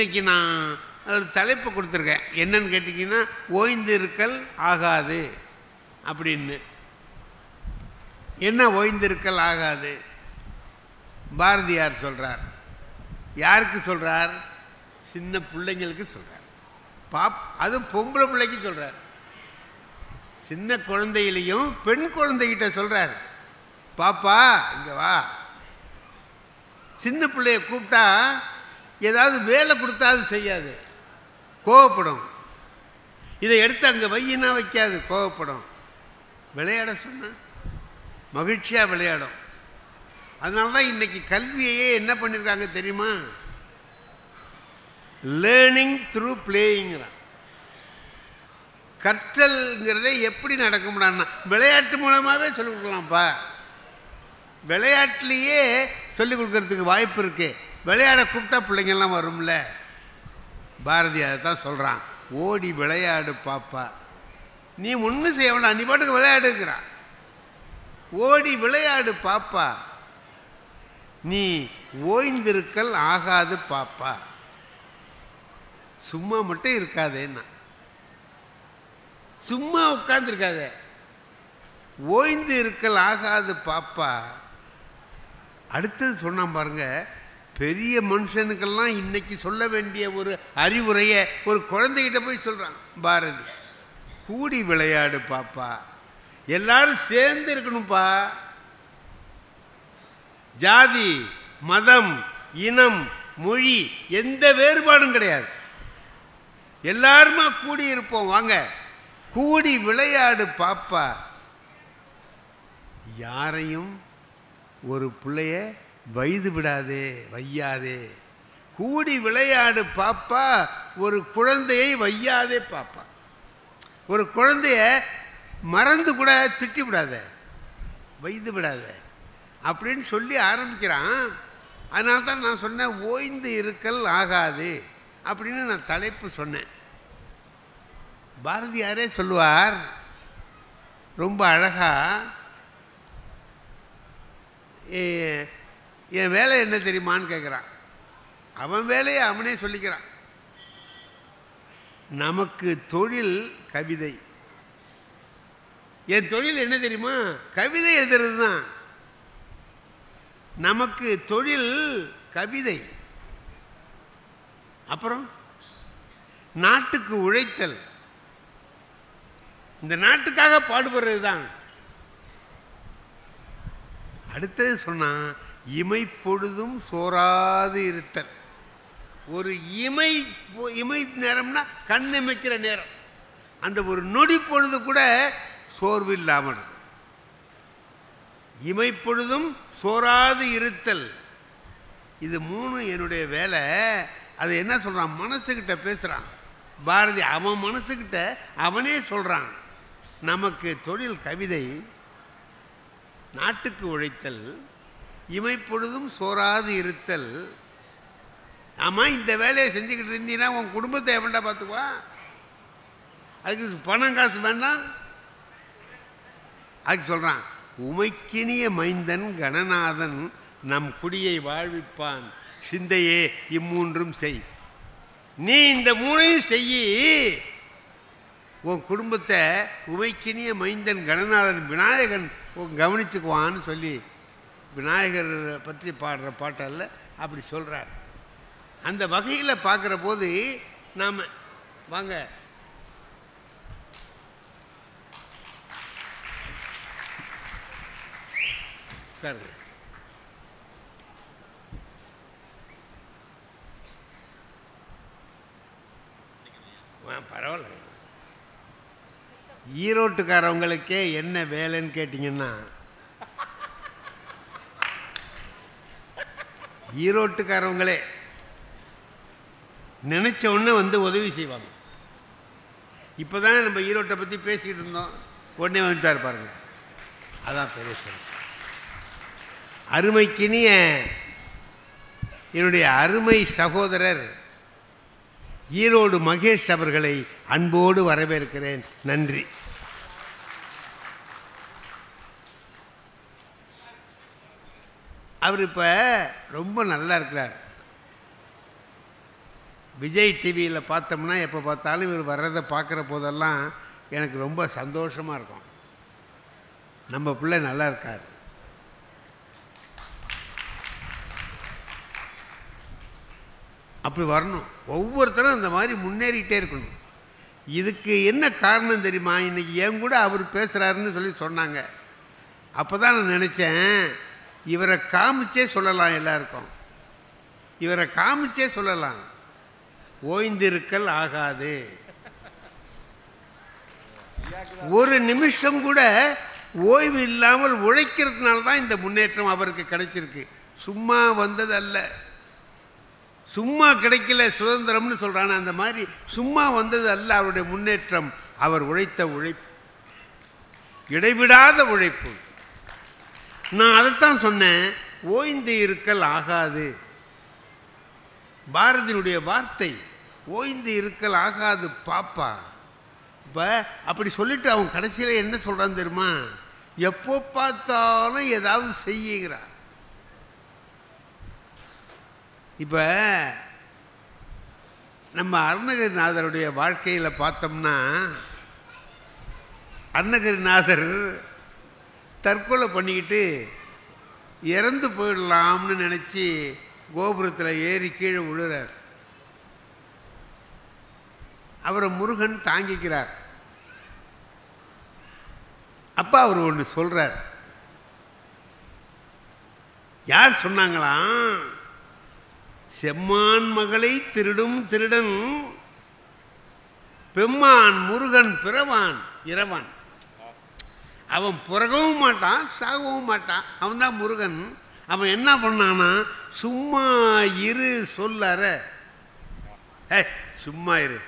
இன்றைக்கி நான் ஒரு தலைப்பு கொடுத்துருக்கேன். என்னன்னு கேட்டிங்கன்னா, ஓய்ந்திருக்கல் ஆகாது அப்படின்னு. என்ன ஓய்ந்திருக்கல் ஆகாது? பாரதியார் சொல்கிறார். யாருக்கு சொல்கிறார்? சின்ன பிள்ளைங்களுக்கு சொல்கிறார். அதுவும் பொம்பளை பிள்ளைக்கு சொல்கிறார். சின்ன குழந்தையிலையும் பெண் குழந்தைகிட்ட சொல்கிறார், பாப்பா இங்கே வா. சின்ன பிள்ளைய கூப்பிட்டா ஏதாவது வேலை கொடுத்தா அது செய்யாது, கோவப்படும். இதை எடுத்து அங்கே வையினா வைக்காது, கோவப்படும். விளையாட சொன்ன மகிழ்ச்சியாக விளையாடும். அதனால தான் இன்றைக்கி கல்வியையே என்ன பண்ணியிருக்காங்க தெரியுமா? Learning through பிளேயிங்கிறான். கற்றல்ங்கிறதே எப்படி நடக்கும்னா விளையாட்டு மூலமாகவே சொல்லிக் கொடுக்கலாம்ப்பா. விளையாட்டுலேயே சொல்லிக் கொடுக்கறதுக்கு வாய்ப்பு இருக்கு. விளையாட கூப்பிட்டா பிள்ளைங்கள்லாம் வரும்ல. பாரதி அதை தான் சொல்கிறான், ஓடி விளையாடு பாப்பா. நீ ஒன்றும் செய்ய வேண்டாம், நீ பாட்டுக்கு விளையாடுக்கிறான். ஓடி விளையாடு பாப்பா, நீ ஓய்ந்திருக்கல் ஆகாது பாப்பா. சும்மா மட்டும் இருக்காதேன்னா, சும்மா உட்கார்ந்துருக்காத, ஓய்ந்து இருக்கல் ஆகாது பாப்பா. அடுத்தது சொன்னான் பாருங்க, பெரிய மனுஷனுக்கெல்லாம் இன்னைக்கு சொல்ல வேண்டிய ஒரு அறிவுரையை ஒரு குழந்தைகிட்ட போய் சொல்கிறான் பாரதி. கூடி விளையாடு பாப்பா, எல்லாரும் சேர்ந்து இருக்கணும்ப்பா. ஜாதி மதம் இனம் மொழி எந்த வேறுபாடும் கிடையாது, எல்லாருமா கூடி இருப்போம் வாங்க. கூடி விளையாடு பாப்பா. யாரையும் ஒரு பிள்ளைய வயது விடாதே, வையாதே. கூடி விளையாடு பாப்பா, ஒரு குழந்தையை வையாதே பாப்பா. ஒரு குழந்தைய மறந்து கூட திட்டி விடாத, வைது விடாத அப்படின்னு சொல்லி ஆரம்பிக்கிறான். அதனால தான் நான் சொன்னேன், ஓய்ந்து இருக்கல் ஆகாது அப்படின்னு நான் தலைப்பு சொன்னேன். பாரதியாரே சொல்லுவார் ரொம்ப அழகா, என் வேலை என்ன தெரியுமான்னு கேட்குறான். அவன் வேலையை அவனே சொல்லிக்கிறான். நமக்கு தொழில் கவிதை. என் தொழில் என்ன தெரியுமா? கவிதை எழுதுறது தான். நமக்கு தொழில் கவிதை. அப்புறம் நாட்டுக்கு உழைத்தல், இந்த நாட்டுக்காக பாடுபடுறது தான். அடுத்தது சொன்னா, இமைப்பொழுதும் சோராது இருத்தல். ஒரு இமை நேரம்னா கண் இமைக்கிற நேரம், அந்த ஒரு நொடி பொழுது கூட சோர்வு இல்லாமல். இமைப்பொழுதும் சோராது இருத்தல், இது மூணு என்னுடைய வேலை. அது என்ன சொல்றான்? மனசுக்கிட்ட பேசுறான் பாரதி. அவன் மனசுக்கிட்ட அவனே சொல்றான், நமக்கு தொழில் கவிதை, நாட்டுக்கு உழைத்தல், இமைப்பொழுதும் சோராது இருத்தல். ஆமாம், இந்த வேலையை செஞ்சுக்கிட்டு இருந்தீங்கன்னா உன் குடும்பத்தை எவன்டா பார்த்துக்குவா? அதுக்கு பணம் காசு வேண்டாம். அதுக்கு சொல்கிறான், உமைக்கினிய மைந்தன் கணநாதன் நம் குடியை வாழ்விப்பான், சிந்தையே இம்மூன்றும் செய். நீ இந்த மூணையும் செய்யி, உன் குடும்பத்தை உமைக்கினிய மைந்தன் கணநாதன் விநாயகன் கவனிச்சுக்குவான்னு சொல்லி விநாயகர் பற்றி பாடுற பாட்டல்ல அப்படி சொல்கிறார். அந்த வகையில் பார்க்குற போது நாம் வாங்க உட்காருங்க. பரவாயில்ல. ஈரோட்டுக்காரவங்களுக்கே என்ன வேலைன்னு கேட்டிங்கன்னா, ஈரோட்டுக்காரவங்களே நினச்ச உடனே வந்து உதவி செய்வாங்க. இப்போ தானே நம்ம ஈரோட்டை பற்றி பேசிக்கிட்டு இருந்தோம், உடனே வந்துட்டார் பாருங்க. அதான் பெரிய சிறப்பு. அருமைக்கினிய என்னுடைய அருமை சகோதரர் ஈரோடு மகேஷ் அவர்களை அன்போடு வரவேற்கிறேன். நன்றி. அவர் இப்போ ரொம்ப நல்லா இருக்கிறார். விஜய் டிவியில் பார்த்தோம்னா எப்போ பார்த்தாலும் இவர் வர்றதை பார்க்குற போதெல்லாம் எனக்கு ரொம்ப சந்தோஷமாக இருக்கும். நம்ம பிள்ளை நல்லா இருக்கார். அப்படி வரணும். ஒவ்வொருத்தரும் அந்த மாதிரி முன்னேறிக்கிட்டே இருக்கணும். இதுக்கு என்ன காரணம் தெரியுமா? இன்றைக்கி என் கூட அவர் பேசுகிறாருன்னு சொல்லி சொன்னாங்க. அப்போ தான் நான் நினச்சேன், இவரை காமிச்சே சொல்லலாம், எல்லாருக்கும் இவரை காமிச்சே சொல்லலாம். ஓய்ந்திருக்கல் ஆகாது. ஒரு நிமிஷம் கூட ஓய்வு இல்லாமல் உழைக்கிறதுனால தான் இந்த முன்னேற்றம் அவருக்கு கிடைச்சிருக்கு. சும்மா வந்தது அல்ல. சும்மா கிடைக்கல சுதந்திரம்னு சொல்கிறான அந்த மாதிரி சும்மா வந்தது அல்ல அவருடைய முன்னேற்றம். அவர் உழைத்த உழைப்பு, இடைவிடாத உழைப்பு. நான் அதைத்தான் சொன்னேன், ஓய்ந்து இருக்கல் ஆகாது. பாரதியினுடைய வார்த்தை, ஓய்ந்து இருக்கல் ஆகாது பாப்பா. இப்போ அப்படி சொல்லிட்டு அவன் கடைசியில் என்ன சொல்கிறான் தெரியுமா? எப்போ பார்த்தாலும் ஏதாவது செய்யுங்கிறான். இப்போ நம்ம அருணகிரிநாதருடைய வாழ்க்கையில் பார்த்தோம்னா, அருணகிரிநாதர் தற்கொலை பண்ணிக்கிட்டு இறந்து போயிடலாம்னு நினச்சி கோபுரத்தில் ஏறி கீழே விழுறார். அவரை முருகன் தாங்கிக்கிறார். அப்பா அவர் ஒன்று சொல்கிறார். யார் சொன்னாங்களாம்? செம்மான் மகளை திருடும் திருடன் பெம்மான் முருகன் பிறவான் இரவான். அவன் பிறகவும் மாட்டான், சாகவும் மாட்டான். அவன் தான் முருகன். அவன் என்ன பண்ணானா, சும்மா இரு சொல்லற. சும்மா இரு.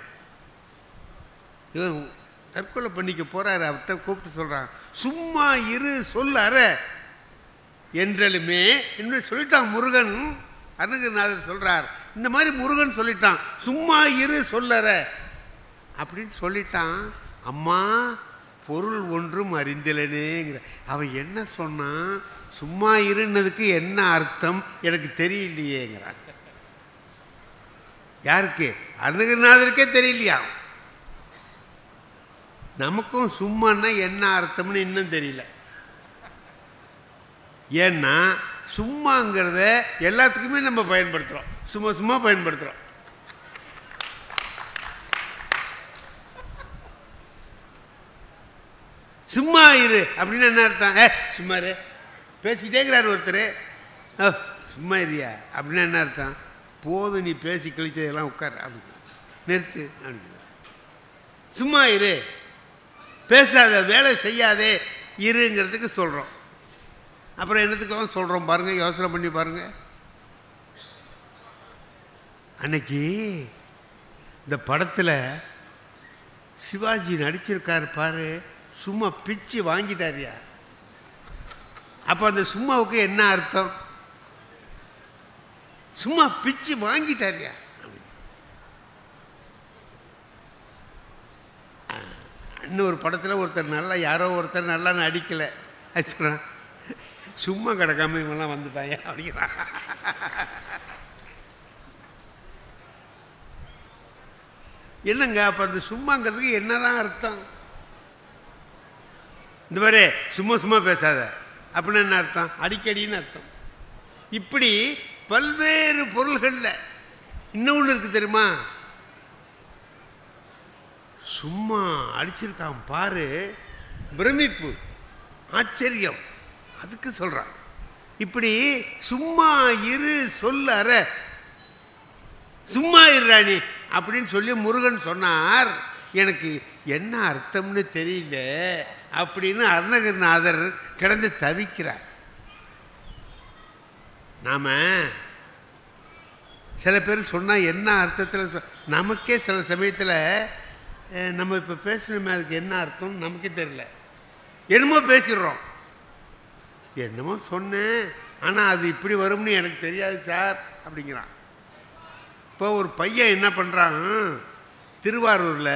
இவன் தற்கொலை பண்ணிக்க போறாரு. அவர்கிட்ட கூப்பிட்டு சொல்றான், சும்மா இரு சொல்லற என்றாலுமே இன்னும் சொல்லிட்டான் முருகன். அருணகிரிநாதர் சொல்றார், இந்த மாதிரி முருகன் சொல்லிட்டான், சும்மா இரு சொல்லற அப்படின்னு சொல்லிட்டான். அம்மா பொருள் ஒன்றும் அறிந்திலனேங்கிற. அவன் என்ன சொன்னான்? சும்மா இருன்னதுக்கு என்ன அர்த்தம் எனக்கு தெரியலையேங்கிறான். யாருக்கு? அருணகிரிநாதருக்கே தெரியலையா? நமக்கும் சும்மான்னா என்ன அர்த்தம்னு இன்னும் தெரியல. ஏன்னா சும்மாங்கிறத எல்லாத்துக்குமே நம்ம பயன்படுத்துகிறோம், சும்மா சும்மா பயன்படுத்துகிறோம். சும்மா இரு அப்படின்னு என்ன அர்த்தம்? சும்மா இரு பேசிக்கிட்டேங்கிறார் ஒருத்தர். சும்மா இருயா அப்படின்னா என்ன அர்த்தம்? போதும் நீ பேசி கழிச்சதெல்லாம் உட்கார் அப்படி நிறுத்து அப்படிங்கிற. சும்மா இரு, பேசாத, வேலை செய்யாதே, இருங்கிறதுக்கு சொல்கிறோம். அப்புறம் என்னத்துக்கெல்லாம் சொல்கிறோம் பாருங்கள், யோசனை பண்ணி பாருங்கள். அன்னைக்கு இந்த படத்தில் சிவாஜி நடிச்சிருக்காரு பாரு, சும்மா பிச்சு வாங்கிட்டாரியா. அப்போ அந்த சும்மாவுக்கு என்ன அர்த்தம்? சும்மா பிச்சு வாங்கிட்டாரியா. இன்னொரு படத்தில் ஒருத்தர் நல்லா, யாரோ ஒருத்தர் நல்லா நடிக்கலை, அது சொல்கிறான், சும்மா கிடக்காம இவெல்லாம் வந்துட்டாங்க அப்படிங்கிறான். என்னங்க அப்போ அந்த சும்மாங்கிறதுக்கு என்னதான் அர்த்தம்? இந்த மாதிரி சும்மா சும்மா பேசாத அப்படின்னு என்ன அர்த்தம்? அடிக்கடின்னு அர்த்தம். இப்படி பல்வேறு பொருள்களில் இன்னொன்று இருக்குது தெரியுமா? சும்மா அடிச்சிருக்கான் பாரு, பிரமிப்பு, ஆச்சரியம், அதுக்கு சொல்கிறான். இப்படி சும்மா இரு சொல்லற, சும்மா இருறாணி அப்படின்னு சொல்லி முருகன் சொன்னார். எனக்கு என்ன அர்த்தம்னு தெரியல அப்படின்னு அருணகிரிநாதர் கிடந்து தவிக்கிறார். நாம் சில பேர் சொன்னால் என்ன அர்த்தத்தில் நமக்கே சில சமயத்தில் நம்ம இப்போ பேசணுமே அதுக்கு என்ன அர்த்தம்னு நமக்கே தெரியல. என்னமோ பேசிடுறோம், என்னமோ சொன்னேன் ஆனால் அது இப்படி வரும்னு எனக்கு தெரியாது சார் அப்படிங்கிறான். இப்போ ஒரு பையன் என்ன பண்ணுறான், திருவாரூரில்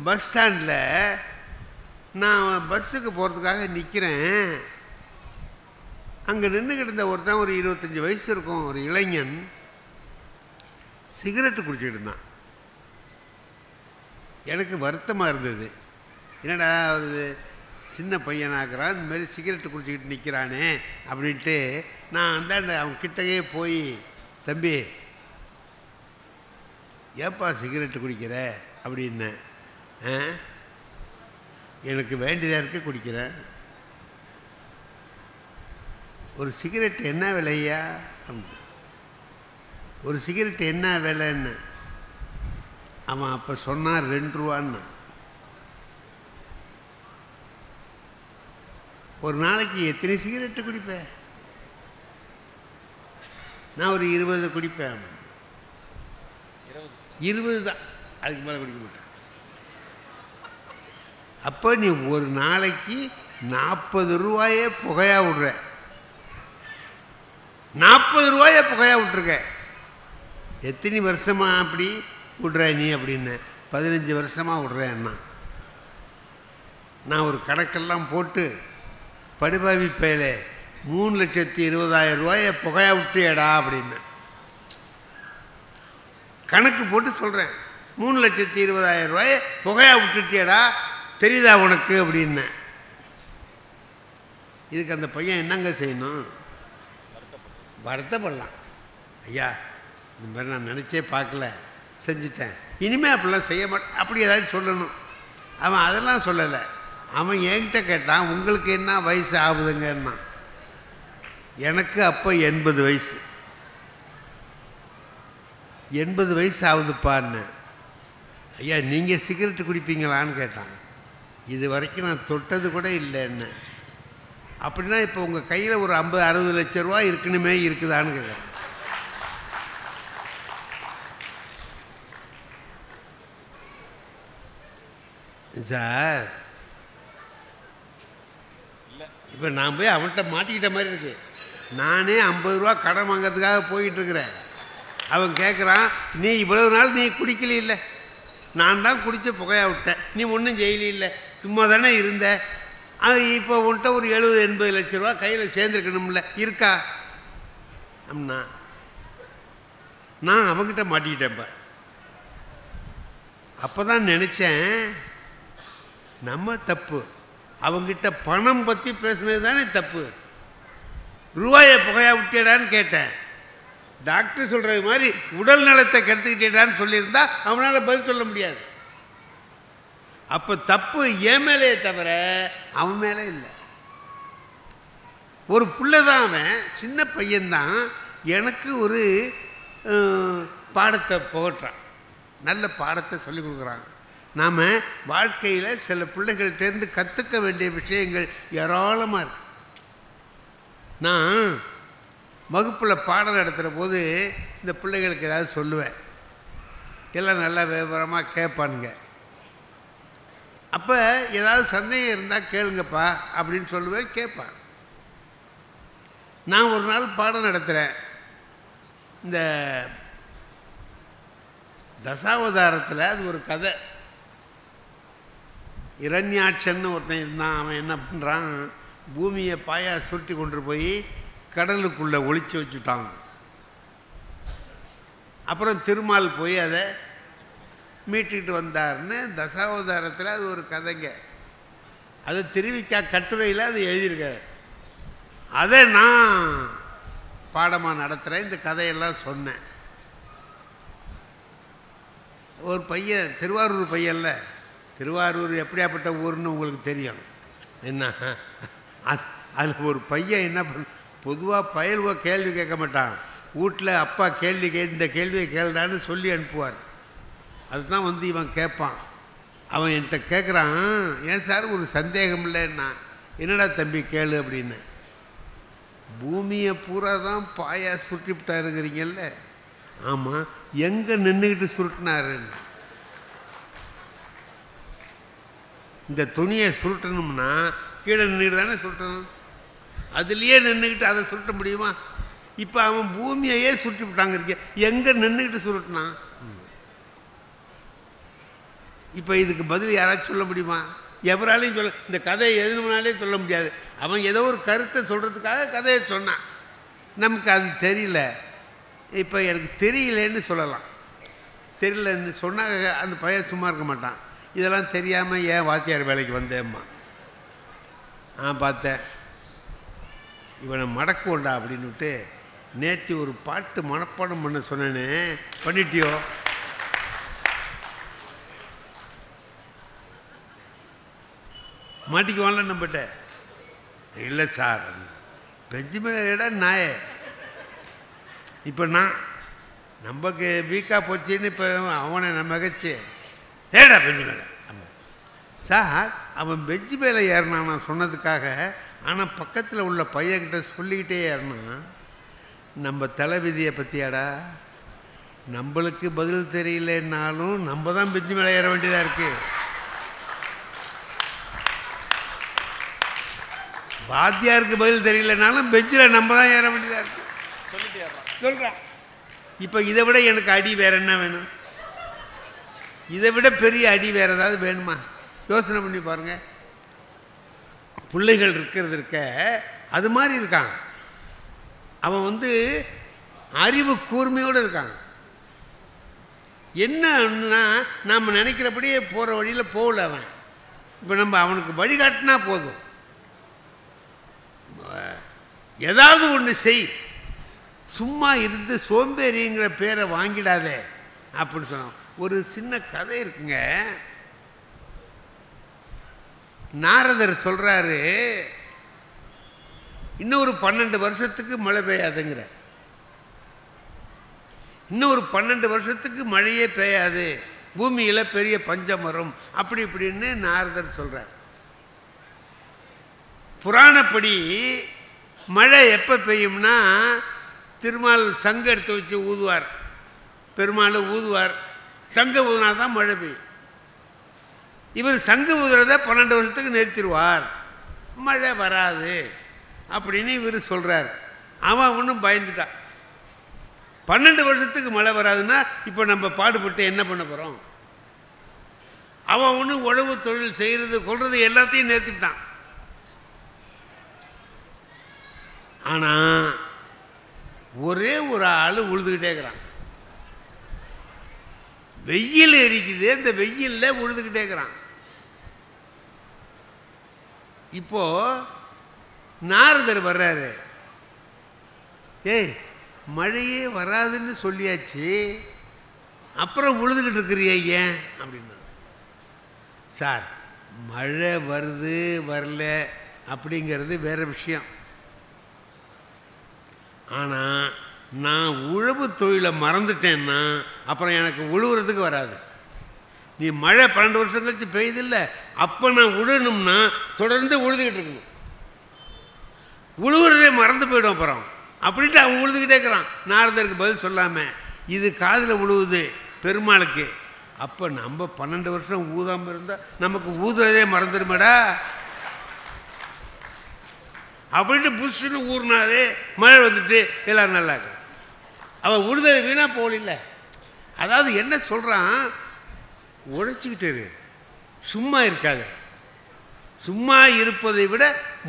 பஸ் ஸ்டாண்டில் நான் பஸ்ஸுக்கு போகிறதுக்காக நிற்கிறேன். அங்கே நின்றுக்கிட்டு இருந்த ஒருத்தன், ஒரு 25 வயசு இருக்கும், ஒரு இளைஞன், சிகரெட்டு குடிச்சிக்கிட்டு இருந்தான். எனக்கு வருத்தமாக இருந்தது. என்னடா ஒரு சின்ன பையனாக்குறான், இந்தமாரி சிகரெட்டு குடிச்சிக்கிட்டு நிற்கிறானே அப்படின்ட்டு நான் அந்தாண்ட அவன் கிட்டவே போய், தம்பி ஏப்பா சிகரெட்டு குடிக்கிற அப்படின்னேன். எனக்கு வேண்டியதாக இருக்க குடிக்கிறேன். ஒரு சிகரெட் என்ன விலையா? ஒரு சிகரெட் என்ன விலைன்னு அவன் அப்போ சொன்னான் 2 ரூபான்னு. ஒரு நாளைக்கு எத்தனை சிகரெட்டு குடிப்பேன்? நான் ஒரு 20 குடிப்பேன். 20 தான், அதுக்கு மேலே குடிக்க மாட்டேன். அப்போ நீ ஒரு நாளைக்கு 40 ரூபாயே புகையா விடுற. 40 ரூபாயை புகையா விட்டுருக்க. எத்தனை வருஷமா அப்படி விடுற நீ அப்படின்னு? 15 வருஷமாக விடுறேன்னா. நான் ஒரு கணக்கெல்லாம் போட்டு படுபாவி பயில 3,20,000 ரூபாயை புகையா விட்டியடா அப்படின்னு கணக்கு போட்டு சொல்கிறேன். 3,20,000 ரூபாயை புகையா விட்டுட்டியடா, தெரியுதா உனக்கு அப்படின்னு. இதுக்கு அந்த பையன் என்னங்க செய்யணும்? வருத்தப்படலாம். ஐயா இந்த மாதிரி நான் நினச்சே பார்க்கல, செஞ்சிட்டேன், இனிமேல் அப்படிலாம் செய்ய மாட்டேன் அப்படி ஏதாவது சொல்லணும். அவன் அதெல்லாம் சொல்லலை. அவன் என்கிட்ட கேட்டான், உங்களுக்கு என்ன வயசு ஆகுதுங்கன்னா. எனக்கு அப்போ 80 வயசு. 80 வயசு ஆகுதுப்பான்னு. ஐயா நீங்கள் சிகரெட்டு குடிப்பீங்களான்னு கேட்டான். இது வரைக்கும் நான் தொட்டது கூட இல்லைன்னு. அப்படின்னா இப்போ உங்கள் கையில் ஒரு 50-60 லட்ச ரூபா இருக்கணுமே, இருக்குதான்னு கேட்குறேன். சார் இப்போ நான் போய் அவன்கிட்ட மாட்டிக்கிட்ட மாதிரி இருக்கு. நானே 50 ரூபா கடன் வாங்கிறதுக்காக போயிட்டுருக்கிறேன். அவன் கேட்குறான், நீ இவ்வளவு நாள் நீ குடிக்கல இல்லை, நான் தான் குடித்த புகையா விட்டேன், நீ ஒன்றும் ஜெயிலி இல்லை, சும்மா தானே இருந்த, அது இப்போ உன்கிட்ட ஒரு 70-80 லட்ச ரூபா கையில் சேர்ந்துருக்கணும்ல, இருக்கா அப்படின்னா. நான் அவங்ககிட்ட மாட்டிக்கிட்டேன்ப்ப. அப்போ தான் நினச்சேன் நம்ம தப்பு. அவங்ககிட்ட பணம் பற்றி பேசுனது தானே தப்பு. ரூபாயை புகையா விட்டியடான்னு கேட்டேன். டாக்டர் சொல்கிறது மாதிரி உடல் நலத்தை கெடுத்துக்கிட்டேடான்னு சொல்லியிருந்தா அவனால் பதில் சொல்ல முடியாது. அப்போ தப்பு என் மேலே தவிர அவன் மேலே இல்லை. ஒரு பிள்ளை தான், அவன் சின்ன பையன்தான், எனக்கு ஒரு பாடத்தை புகட்டுறான், நல்ல பாடத்தை சொல்லிக் கொடுக்குறாங்க. நாம் வாழ்க்கையில் சில பிள்ளைகள்கிட்டேருந்து கற்றுக்க வேண்டிய விஷயங்கள் ஏராளமாக இருக்கு. நான் வகுப்பில் பாடம் நடத்துகிற போது இந்த பிள்ளைகளுக்கு ஏதாவது சொல்லுவேன், எல்லாம் நல்லா விவரமாக கேட்பானுங்க. அப்போ ஏதாவது சந்தேகம் இருந்தால் கேளுங்கப்பா அப்படின்னு சொல்லுவேன், கேட்பான். நான் ஒரு நாள் பாடம் நடத்துகிறேன். இந்த தசாவதாரத்தில் அது ஒரு கதை. இரண்யாட்சன்னு ஒருத்தன் இருந்தான். அவன் என்ன பண்ணுறான், பூமியை பாயா சுருட்டி கொண்டு போய் கடலுக்குள்ளே ஒளிச்சு வச்சுட்டான். அப்புறம் திருமால் போய் அதை மீட்டுக்கிட்டு வந்தார்னு தசாவதாரத்தில் அது ஒரு கதைங்க. அது திருவிக்கா கட்டுரையில் அது எழுதியிருக்காரு. அதை நான் பாடமாக நடத்துகிறேன். இந்த கதையெல்லாம் சொன்னேன். ஒரு பையன், திருவாரூர் பையன்ல, திருவாரூர் எப்படியாப்பட்ட ஊர்னு உங்களுக்கு தெரியும் என்ன. அதில் ஒரு பையன் என்ன பண்ண, பொதுவாக பயல்வோ கேள்வி கேட்க மாட்டான். வீட்டில் அப்பா கேள்வி இந்த கேள்வியை கேள்றான்னு சொல்லி அனுப்புவார். அதுதான் வந்து இவன் கேட்பான். அவன் என்கிட்ட கேட்குறான், ஏன் சார் ஒரு சந்தேகம் இல்லைன்னா. என்னடா தம்பி கேளு அப்படின்னு. பூமியை பூரா தான் பாயா சுருட்டிவிட்டா இருக்கிறீங்கல்ல. ஆமாம், எங்கே நின்றுக்கிட்டு சுருட்டினாருன்னு. இந்த துணியை சுருட்டணும்னா கீழே நின்றுக்கிட்டு தானே சுருட்டணும். அதுலேயே நின்றுக்கிட்டு அதை சுருட்ட முடியுமா? இப்போ அவன் பூமியையே சுருட்டி விட்டாங்க இருக்க, எங்கே நின்றுக்கிட்டு சுருட்டினான்? இப்போ இதுக்கு பதில் யாராச்சும் சொல்ல முடியுமா? எவராலையும் சொல்ல, இந்த கதையை எதுனாலே சொல்ல முடியாது. அவன் ஏதோ ஒரு கருத்தை சொல்கிறதுக்காக கதையை சொன்னான். நமக்கு அது தெரியல. இப்போ எனக்கு தெரியலேன்னு சொல்லலாம். தெரியலன்னு சொன்னாங்க. அந்த பையன் சும்மா இருக்க மாட்டான். இதெல்லாம் தெரியாமல் ஏன் வாத்தியார் வேலைக்கு வந்தேம்மா. பார்த்தேன் இவனை மடக்குவோண்டா அப்படின்னுட்டு நேற்று ஒரு பாட்டு மனப்பாடம் பண்ண சொன்னேன்னு பண்ணிட்டியோ? மாட்டிக்குவான்ல நம்பிட்ட. இல்லை சார், பெஞ்சமின் இட நாயே. இப்போ நான் நமக்கு வீக்காக போச்சுன்னு இப்போ அவனை நம்ம கச்சு ஏடா பெஞ்சு மேலே சார், அவன் பெஞ்சு மேலே ஏறினான் நான் சொன்னதுக்காக. ஆனால் பக்கத்தில் உள்ள பையன்கிட்ட சொல்லிக்கிட்டே ஏறினான். நம்ம தலைவிதியை பற்றியாடா, நம்மளுக்கு பதில் தெரியலன்னாலும் நம்ம தான் பெஞ்சு மேலே ஏற வேண்டியதாக இருக்குது. வாத்தியாருக்கு பதில் தெரியலனாலும் பெஞ்சில் நம்ம தான் ஏற வேண்டியதாக இருக்குது. சொல்கிறான். இப்போ இதை விட எனக்கு அடி வேறு என்ன வேணும்? இதை விட பெரிய அடி வேறு ஏதாவது வேணுமா? யோசனை பண்ணி பாருங்கள். பிள்ளைகள் இருக்கிறது இருக்க அது மாதிரி இருக்கான். அவன் அறிவு கூர்மையோடு இருக்கான். என்னன்னா நாம் நினைக்கிறபடியே போகிற வழியில் போகல அவன். இப்போ நம்ம அவனுக்கு வழிகாட்டினா போதும். ஏதாவது ஒன்று செய், சும்மா இருந்து சோம்பேறிங்கிற பேரை வாங்கிடாதே அப்படின்னு சொன்னான். ஒரு சின்ன கதை இருக்குங்க. நாரதர் சொல்கிறாரு, இன்னொரு 12 வருஷத்துக்கு மழை பெய்யாதுங்கிற. இன்னொரு 12 வருஷத்துக்கு மழையே பெய்யாது, பூமியில் பெரிய பஞ்சம் வரும் அப்படி இப்படின்னு நாரதர் சொல்கிறார். புராணப்படி மழை எப்போ பெய்யும்னா, திருமால் சங்கு எடுத்து வச்சு ஊதுவார், பெருமாள் ஊதுவார், சங்கு ஊதுனா தான் மழை பெய்யும். இவர் சங்கு ஊதுறத 12 வருஷத்துக்கு நிறுத்திடுவார், மழை வராது அப்படின்னு இவர் சொல்கிறார். அவன் ஒன்றும் பயந்துட்டான். 12 வருஷத்துக்கு மழை வராதுன்னா இப்போ நம்ம பாடுபட்டு என்ன பண்ண போகிறோம்? அவன் ஒன்று உழவு தொழில் செய்கிறது கொள்வது எல்லாத்தையும் நிறுத்திவிட்டான். ஆனால் ஒரே ஒரு ஆள் உழுதுகிட்டே இருக்கிறான். வெயில் எரிக்குது, இந்த வெயிலில் உழுதுகிட்டே இருக்கிறான். இப்போ நாரதர் வர்றாரு. ஏய், மழையே வராதுன்னு சொல்லியாச்சு, அப்புறம் உழுதுகிட்டு இருக்கிறியே ஏன் அப்படின்னா, சார் மழை வருது வரல அப்படிங்கிறது வேற விஷயம். ஆனால் நான் உழவு தொழிலை மறந்துட்டேன்னா அப்புறம் எனக்கு உழுவுறதுக்கு வராது. நீ மழை 12 வருஷம் கழிச்சு பெய்யுதில்லை, அப்போ நான் உழணும்னா தொடர்ந்து உழுதுகிட்டு இருக்கணும். உழுவுறதே மறந்து போய்டும் அப்புறம் அப்படின்ட்டு அவன் உழுதுகிட்டே இருக்கிறான். நாரதருக்கு பதில் சொல்லாமல் இது காதில் உழுவுது பெருமாளுக்கு. அப்போ நம்ம 12 வருஷம் ஊதாமல் இருந்தால் நமக்கு ஊதுறதே மறந்துடுமாடா அப்படின்ட்டு புஷ்ஷுன்னு ஊர்னாலே மழை வந்துட்டு எல்லோரும் நல்லா இருக்கு. அவன் உழுதது வீணாக போகல. அதாவது என்ன சொல்கிறான், உழைச்சிக்கிட்டு இரு, சும்மா இருக்காத. சும்மா இருப்பதை விட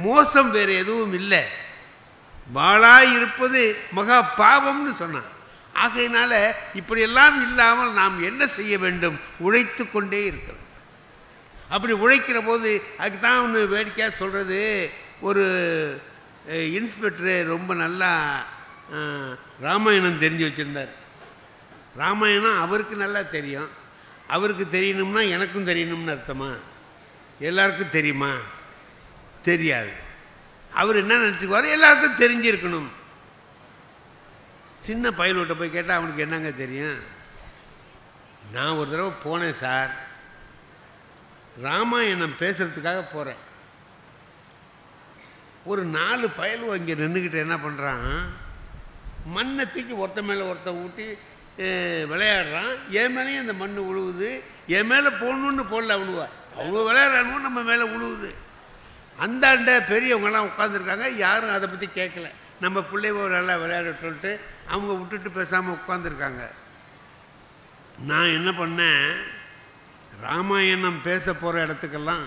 மோசம் வேறு எதுவும் இல்லை. வாளாய் இருப்பது மகா பாவம்னு சொன்னான். ஆகையினால இப்படியெல்லாம் இல்லாமல் நாம் என்ன செய்ய வேண்டும்? உழைத்து கொண்டே இருக்கிறோம். அப்படி உழைக்கிற போது அதுக்கு தான் ஒன்று வேடிக்கையாக சொல்கிறது. ஒரு இன்ஸ்பெக்டரு ரொம்ப நல்லா ராமாயணம் தெரிஞ்சு வச்சுருந்தார். ராமாயணம் அவருக்கு நல்லா தெரியும். அவருக்கு தெரியணும்னா எனக்கும் தெரியணும்னு அர்த்தமா? எல்லாருக்கும் தெரியுமா? தெரியாது. அவர் என்ன நினச்சிக்குவார், எல்லாருக்கும் தெரிஞ்சிருக்கணும். சின்ன பயல்கிட்ட போய் கேட்டால் அவனுக்கு என்னங்க தெரியும்? நான் ஒரு தடவை போனேன் சார், ராமாயணம் பேசுகிறதுக்காக போகிறேன். ஒரு 4 பயல் இங்கே நின்றுக்கிட்டு என்ன பண்ணுறான், மண்ணை தூக்கி ஒருத்த மேலே ஒருத்த ஊட்டி விளையாடுறான். என் மேலேயும் அந்த மண் உழுவுது. என் மேலே போடணுன்னு போடல அவனுவா, அவங்க விளையாடுறானு நம்ம மேலே உழுவுது. அந்தாண்ட பெரியவங்கெல்லாம் உட்காந்துருக்காங்க, யாரும் அதை பற்றி கேட்கல. நம்ம பிள்ளைவ நல்லா விளையாடட்டுன்ட்டு அவங்க விட்டுட்டு பேசாமல் உட்காந்துருக்காங்க. நான் என்ன பண்ணேன், ராமாயணம் பேச போகிற இடத்துக்கெல்லாம்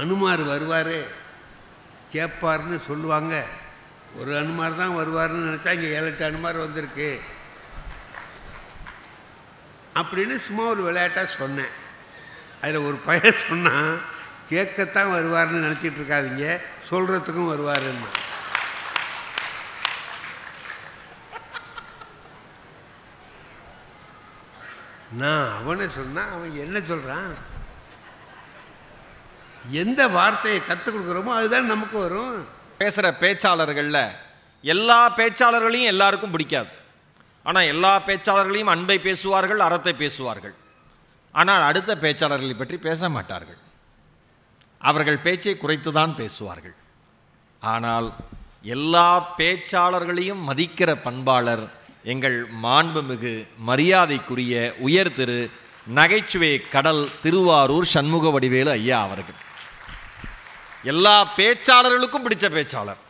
அனுமார் வருவார் கேட்பார்னு சொல்லுவாங்க. ஒரு அனுமார் தான் வருவார்னு நினச்சா இங்கே 7-8 அனுமார் வந்திருக்கு அப்படின்னு சும்மா ஒரு விளையாட்டாக சொன்னேன். அதில் ஒரு பையன் சொன்னான், கேட்கத்தான் வருவார்னு நினச்சிட்டு இருக்காதீங்க, சொல்கிறதுக்கும் வருவாருன்னு. நான் அவனை சொன்னான், அவன் என்ன சொல்கிறான், எந்த வார்த்தையை கற்றுக் கொடுக்குறோமோ அதுதான் நமக்கு வரும். பேசுகிற பேச்சாளர்களில் எல்லா பேச்சாளர்களையும் எல்லாருக்கும் பிடிக்காது. ஆனால் எல்லா பேச்சாளர்களையும் அன்பை பேசுவார்கள், அறத்தை பேசுவார்கள். ஆனால் அடுத்த பேச்சாளர்களை பற்றி பேச மாட்டார்கள். அவர்கள் பேச்சை குறைத்து தான் பேசுவார்கள். ஆனால் எல்லா பேச்சாளர்களையும் மதிக்கிற பண்பாளர் எங்கள் மாண்புமிகு மரியாதைக்குரிய உயர் திரு நகைச்சுவை கடல் திருவாரூர் சண்முக வடிவேலு ஐயா அவர்கள். எல்லா பேச்சாளர்களுக்கும் பிடிச்ச பேச்சாளர்,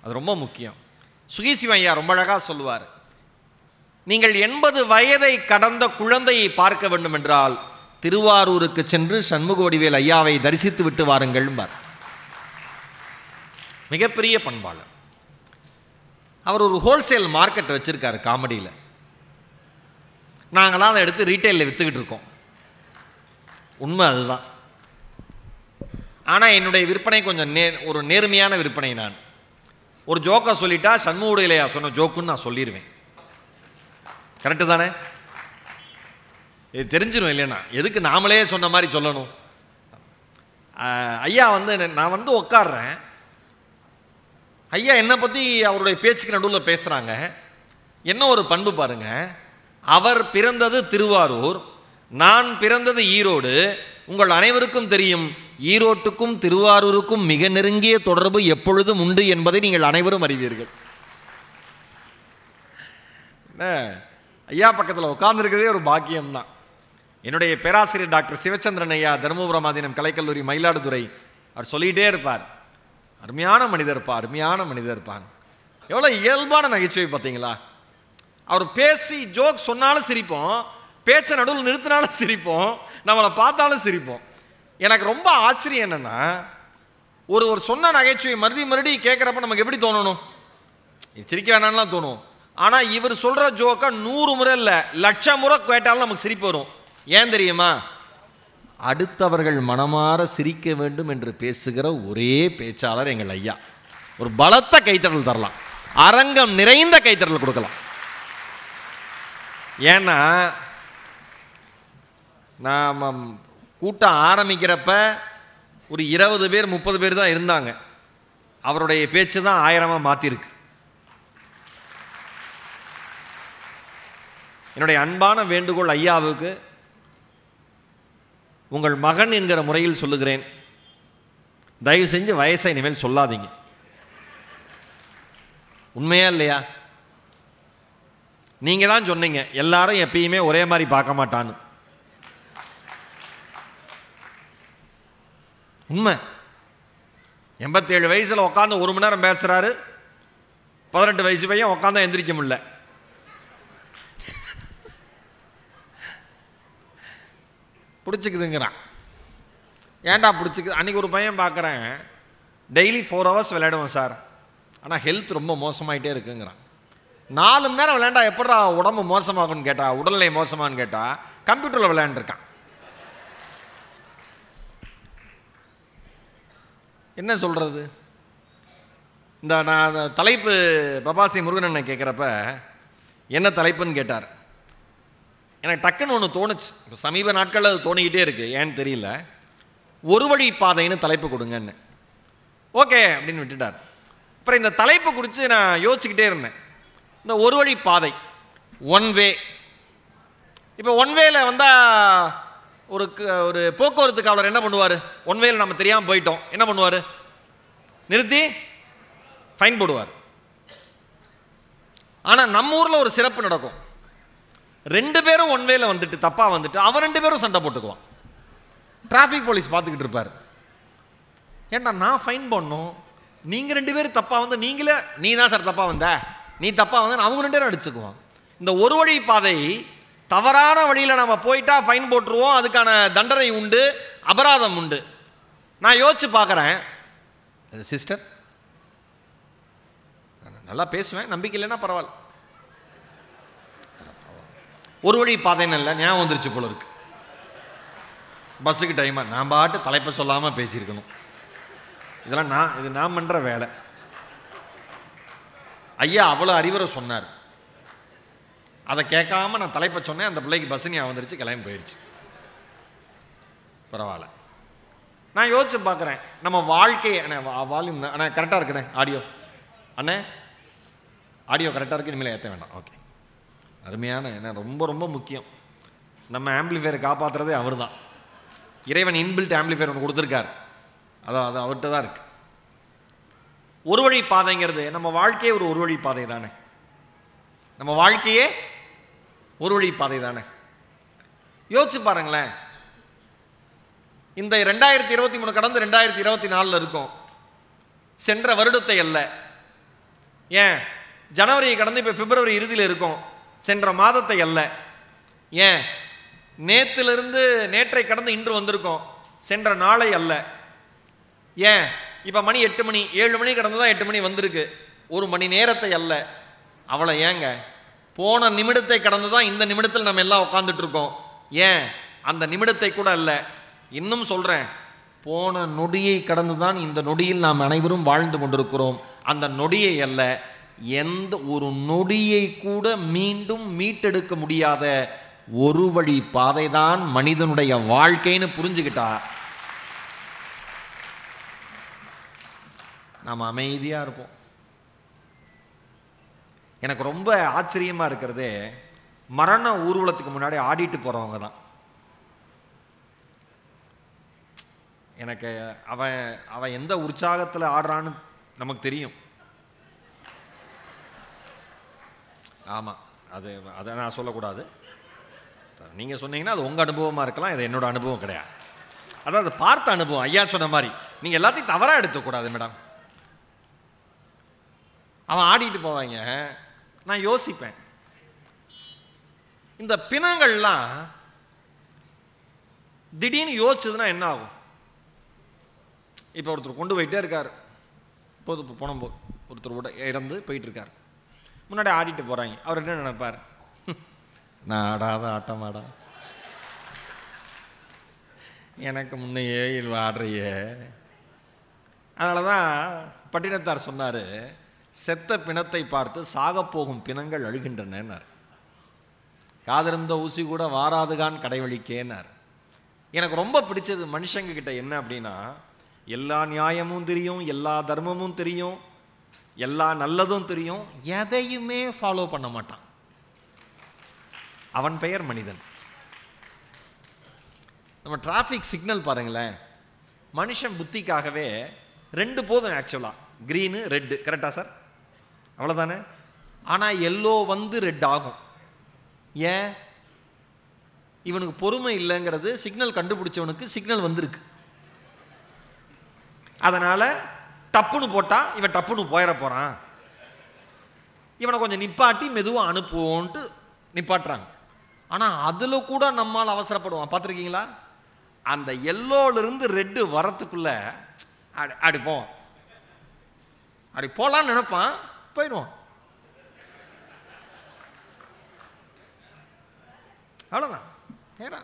அது ரொம்ப முக்கியம். சுகீசிவம் ஐயா ரொம்ப அழகாக சொல்லுவார், நீங்கள் 80 வயதை கடந்த குழந்தையை பார்க்க வேண்டும் என்றால் திருவாரூருக்கு சென்று சண்முக வடிவேல் ஐயாவை தரிசித்து விட்டு வாருங்கள். மிகப்பெரிய பண்பாளர். அவர் ஒரு ஹோல்சேல் மார்க்கெட் வச்சிருக்காரு காமெடியில். நாங்களாம் அதை எடுத்து ரீட்டைலில் விற்றுக்கிட்டு இருக்கோம். உண்மை அதுதான். ஆனால் என்னுடைய விற்பனை கொஞ்சம் ஒரு நேர்மையான விற்பனை. நான் ஒரு ஜோக்கை சொல்லிட்டா சண்முக வடிவேலையா சொன்ன ஜோக்குன்னு நான் சொல்லிடுவேன். கரெக்டு தானே? இது தெரிஞ்சிடும் இல்லைன்னா எதுக்கு நாமளே சொன்ன மாதிரி சொல்லணும். ஐயா நான் உட்காடுறேன், ஐயா என்னை பற்றி அவருடைய பேச்சுக்கு நடுவில் பேசுகிறாங்க. என்ன ஒரு பண்பு பாருங்க, அவர் பிறந்தது திருவாரூர், நான் பிறந்தது ஈரோடு. உங்கள் அனைவருக்கும் தெரியும், ஈரோட்டுக்கும் திருவாரூருக்கும் மிக நெருங்கிய தொடர்பு எப்பொழுதும் உண்டு என்பதை நீங்கள் அனைவரும் அறிவீர்கள். ஐயா பக்கத்தில் உட்கார்ந்துருக்கிறதே ஒரு பாக்கியம்தான். என்னுடைய பேராசிரியர் டாக்டர் சிவச்சந்திரன் ஐயா, தருமபுரம் ஆதீனம் கலைக்கல்லூரி மயிலாடுதுறை, அவர் சொல்லிகிட்டே இருப்பார், அருமையான மனிதர்ப்பா, அருமையான மனிதர்ப்பான். எவ்வளோ இயல்பான நகைச்சுவை பார்த்தீங்களா? அவர் பேசி ஜோக் சொன்னாலும் சிரிப்போம், பேச்சை நடுவில் நிறுத்தினாலும் சிரிப்போம், நம்மளை பார்த்தாலும் சிரிப்போம். எனக்கு ரொம்ப ஆச்சரியம் என்னென்னா, ஒரு சொன்ன நகைச்சுவை மறுபடியும் கேட்குறப்ப நமக்கு எப்படி தோணணும்? சிரிக்க வேணாம்லாம் தோணும். ஆனால் இவர் சொல்கிற ஜோக்கை 100 முறை இல்லை 1,00,000 முறை கேட்டாலும் நமக்கு சிரிப்பு வரும். ஏன் தெரியுமா? அடுத்தவர்கள் மனமாற சிரிக்க வேண்டும் என்று பேசுகிற ஒரே பேச்சாளர் எங்கள் ஐயா. ஒரு பலத்த கைத்தறல் தரலாம், அரங்கம் நிறைந்த கைத்தறல் கொடுக்கலாம். ஏன்னா நாம் கூட்டம் ஆரம்பிக்கிறப்ப ஒரு 20 பேர் 30 பேர் தான் இருந்தாங்க. அவருடைய பேச்சு தான் 1000 மாற்றிருக்கு. என்னுடைய அன்பான வேண்டுகோள் ஐயாவுக்கு, உங்கள் மகன் என்கிற முறையில் சொல்லுகிறேன், தயவு செஞ்சு வயசை இனிமேல் சொல்லாதீங்க. உண்மையா இல்லையா? நீங்க தான் சொன்னீங்க எல்லாரும் எப்பயுமே ஒரே மாதிரி பார்க்க மாட்டான்னு. உண்மை. 87 வயசுல உட்காந்து 1 மணி நேரம் பேசுறாரு, 18 வயசு பையன் உட்காந்து எந்திரிக்க முடியல. பிடிச்சிக்குதுங்கிறான். ஏன்டா பிடிச்சிக்குது? அன்றைக்கி ஒரு பையன் பார்க்குறேன், டெய்லி 4 ஹவர்ஸ் விளையாடுவேன் சார், ஆனால் ஹெல்த் ரொம்ப மோசமாயிட்டே இருக்குங்கிறான். 4 மணி நேரம் விளையாண்டா எப்படா உடம்பு மோசமாகும்னு கேட்டா, உடல்நிலை மோசமானு கேட்டா, கம்ப்யூட்டரில் விளையாண்டுருக்கான். என்ன சொல்கிறது? நான் தலைப்பு பபாசி முருகன் கேட்குறப்ப என்ன தலைப்புன்னு கேட்டார். எனக்கு டக்குன்னு ஒன்று தோணுச்சு, இப்போ சமீப நாட்களில் அது தோணிக்கிட்டே இருக்குது, ஏன்னு தெரியல. ஒரு வழி பாதைன்னு தலைப்பு கொடுங்கன்னு. ஓகே அப்படின்னு விட்டுட்டார். அப்புறம் இந்த தலைப்பு குறித்து நான் யோசிச்சுக்கிட்டே இருந்தேன். இந்த ஒரு வழி பாதை, ஒன் வே. இப்போ ஒன் வேல வந்தால் ஒரு போக்குவரத்து காவலர் என்ன பண்ணுவார்? ஒன் வேல நம்ம தெரியாமல் போயிட்டோம், என்ன பண்ணுவார்? நிறுத்தி ஃபைன் போடுவார். ஆனால் நம்ம ஊரில் ஒரு சிறப்பு நடக்கும். 2 பேரும் ஒன் வேல வந்துட்டு தப்பாக வந்துட்டு அவன் 2 பேரும் சண்டை போட்டுக்குவான். டிராஃபிக் போலீஸ் பார்த்துக்கிட்டு இருப்பார். ஏன்டா நான் ஃபைன் போடணும், நீங்கள் 2 பேரும் தப்பாக வந்து நீங்களே நீ தான் சார் தப்பாக வந்த, நீ தப்பாக வந்த, அவங்க 2 பேரும் அடிச்சுக்குவான். இந்த ஒரு வழி பாதை தவறான வழியில் நம்ம போயிட்டா ஃபைன் போட்டுருவோம், அதுக்கான தண்டனை உண்டு, அபராதம் உண்டு. நான் யோசிச்சு பார்க்குறேன், சிஸ்டர் நல்லா பேசுவேன், நம்பிக்கை இல்லைன்னா பரவாயில்ல, ஒரு வழி பாதைன்னு இல்லை, ஞாபகம் வந்துருச்சு போல இருக்கு. பஸ்ஸுக்கு டைமாக நான் பாட்டு தலைப்பை சொல்லாமல் பேசியிருக்கணும். இதெல்லாம் நான் பண்ணுற வேலை. ஐயா அவ்வளோ அறிவுரை சொன்னார், அதை கேட்காம நான் தலைப்பை சொன்னேன். அந்த பிள்ளைக்கு பஸ் ஞாபகம் வந்துருச்சு, கிளம்பி போயிடுச்சு. பரவாயில்ல. நான் யோசிச்சு பார்க்குறேன், நம்ம வாழ்க்கை வால்யூம் அண்ணா கரெக்டாக இருக்குண்ணே, ஆடியோ அண்ணே ஆடியோ கரெக்டாக இருக்குது, இனிமேல் ஏற்ற வேண்டாம். ஓகே, அருமையான என்ன ரொம்ப ரொம்ப முக்கியம். நம்ம ஆம்பிளிஃபையரை காப்பாற்றுறதே அவர் தான். இறைவன் இன்பில்ட் ஆம்பிளிஃபையர் ஒன்று கொடுத்துருக்கார், அது அவர்கிட்ட தான் இருக்கு. ஒரு வழி பாதைங்கிறது நம்ம வாழ்க்கையே ஒரு வழி பாதை தானே. நம்ம வாழ்க்கையே ஒரு வழி பாதை தானே. யோசிச்சு பாருங்களேன், இந்த 2023 கடந்து 2024 இருக்கும். சென்ற வருடத்தை அல்ல, ஏன் ஜனவரியை கடந்து இப்போ பிப்ரவரி இறுதியில் இருக்கும். சென்ற மாதத்தை அல்ல, ஏன் நேற்றை கடந்து இன்று வந்திருக்கோம். சென்ற நாளை அல்ல, ஏன் இப்போ மணி 8 மணி 7 மணி கடந்து தான் 8 மணி வந்திருக்கு. ஒரு மணி நேரத்தை அல்ல. அவளை ஏங்க போன நிமிடத்தை கடந்து தான் இந்த நிமிடத்தில் நம்ம எல்லாம் உட்காந்துட்டு இருக்கோம். ஏன் அந்த நிமிடத்தை கூட அல்ல, இன்னும் சொல்கிறேன், போன நொடியை கடந்து தான் இந்த நொடியில் நாம் அனைவரும் வாழ்ந்து கொண்டிருக்கிறோம். அந்த நொடியை அல்ல, எந்த ஒரு நொடியை கூட மீண்டும் மீட்டெடுக்க முடியாத ஒரு வழி பாதை தான் மனிதனுடைய வாழ்க்கைன்னு புரிஞ்சுக்கிட்டா நாம் அமைதியாக இருப்போம். எனக்கு ரொம்ப ஆச்சரியமாக இருக்கிறதே, மரண ஊர்வலத்துக்கு முன்னாடி ஆடிட்டு போகிறவங்க தான். எனக்கு அவன் எந்த உற்சாகத்தில் ஆடுறான்னு நமக்கு தெரியும். ஆமாம், அதை நான் சொல்லக்கூடாது. நீங்கள் சொன்னீங்கன்னா அது உங்கள் அனுபவமாக இருக்கலாம், இது என்னோட அனுபவம் கிடையாது. அதாவது பார்த்த அனுபவம். ஐயா சொன்ன மாதிரி நீங்கள் எல்லாத்தையும் தவறாக எடுத்துக்கூடாது மேடம். அவன் ஆடிட்டு போவாங்க. நான் யோசிப்பேன், இந்த பிணங்கள்லாம் திடீர்னு யோசிச்சதுன்னா என்ன ஆகும்? இப்போ ஒருத்தர் கொண்டு போயிட்டே இருக்கார், போனோம் ஒருத்தர் இறந்து போயிட்டு இருக்கார், முன்னாடி ஆடிட்டு போகிறாங்க. அவர் என்ன நினைப்பார்? நான் ஆடாத ஆட்டம் ஆடா, எனக்கு முன்னையே ஆடுறையே. அதனால தான் பட்டினத்தார் சொன்னார், செத்த பிணத்தை பார்த்து சாகப்போகும் பிணங்கள் அழுகின்றனர். காதிருந்த ஊசி கூட வாராதுகான் கடைவழிக்கேனார். எனக்கு ரொம்ப பிடிச்சது மனுஷங்க கிட்ட என்ன அப்படின்னா, எல்லா நியாயமும் தெரியும், எல்லா தர்மமும் தெரியும், எல்லா நல்லதும் தெரியும், எதையுமே ஃபாலோ பண்ண மாட்டான். அவன் பெயர் மனிதன். நம்ம டிராஃபிக் சிக்னல் பாருங்களேன், மனுஷன் புத்திக்காகவே 2 போதும் ஆக்சுவலாக, க்ரீனு ரெட்டு, கரெக்டா சார்? அவ்வளோதானே. ஆனால் எல்லோ வந்து ரெட் ஆகும். ஏன்? இவனுக்கு பொறுமை இல்லைங்கிறது சிக்னல் கண்டுபிடிச்சவனுக்கு சிக்னல் வந்திருக்கு. அதனால் டப்புன்னு போட்டால் இவன் டப்புன்னு போயிட போகிறான், இவனை கொஞ்சம் நிப்பாட்டி மெதுவாக அனுப்புவோன்ட்டு நிப்பாட்டுறாங்க. ஆனால் அதில் கூட நம்மால் அவசரப்படுவான், பார்த்துருக்கீங்களா? அந்த எல்லோலிருந்து ரெட்டு வரத்துக்குள்ளே அடிப்போம், அப்படி போகலான்னு நினைப்பான், போயிடுவான். அவ்வளோதான். நேரா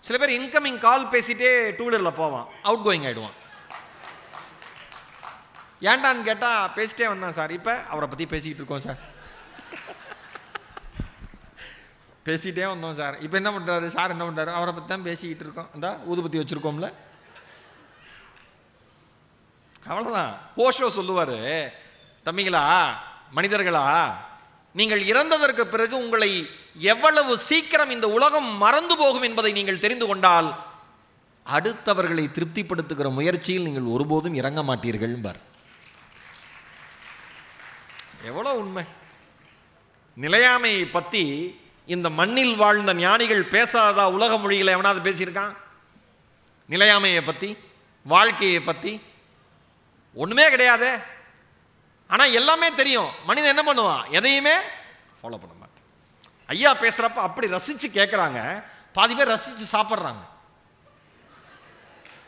சில பேர் இன்கமிங் கால் பேசிட்டே 2 வீலரில் போவான், அவுட் கோயிங் ஆகிடுவான். ஏன்டான்னு கேட்டால் பேசிட்டே வந்தான் சார், இப்போ அவரை பற்றி பேசிக்கிட்டு இருக்கோம் சார், பேசிகிட்டே வந்தோம் சார், இப்போ என்ன பண்ணுறாரு சார், என்ன பண்ணுறாரு, அவரை பற்றி தான் பேசிக்கிட்டு இருக்கோம், இந்த ஊதுபத்தி வச்சுருக்கோம்ல. அவ்வளோதான். ஓஷோ சொல்லுவார், தம்பிங்களா மனிதர்களா, நீங்கள் இறந்ததற்கு பிறகு உங்களை எவ்வளவு சீக்கிரம் இந்த உலகம் மறந்து போகும் என்பதை நீங்கள் தெரிந்து கொண்டால் அடுத்தவர்களை திருப்திப்படுத்துகிற முயற்சியில் நீங்கள் ஒருபோதும் இறங்க மாட்டீர்கள் பார். எவ்வளோ உண்மை. நிலையாமையை பற்றி இந்த மண்ணில் வாழ்ந்த ஞானிகள் பேசாததா உலக மொழிகளை எவனாவது பேசியிருக்கான்? நிலையாமையை பற்றி, வாழ்க்கையை பற்றி ஒன்றுமே கிடையாது. ஆனால் எல்லாமே தெரியும். மனிதன் என்ன பண்ணுவான்? எதையுமே ஃபாலோ பண்ண மாட்டான். ஐயா பேசுகிறப்ப அப்படி ரசித்து கேட்குறாங்க, பாதி பேர் ரசித்து சாப்பிட்றாங்க.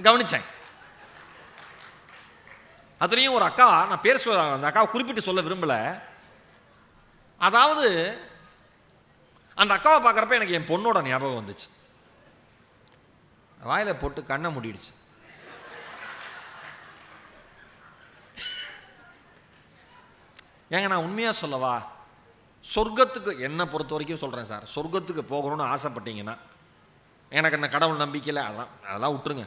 கவனிச்சேன். அதுலேயும் ஒரு அக்கா, நான் பேர் சொல்ல, அந்த அக்காவை குறிப்பிட்டு சொல்ல விரும்பலை. அதாவது அந்த அக்காவை பார்க்குறப்ப எனக்கு என் பொண்ணோட ஞாபகம் வந்துச்சு. வாயில் போட்டு கண்ணை மூடிடுச்சு. ஏங்க நான் உண்மையாக சொல்லவா, சொர்க்கத்துக்கு என்னை பொறுத்த வரைக்கும் சொல்கிறேன் சார், சொர்க்கத்துக்கு போகணும்னு ஆசைப்பட்டீங்கன்னா, எனக்கு என்ன கடவுள் நம்பிக்கையில் அதெல்லாம் விட்டுருங்க,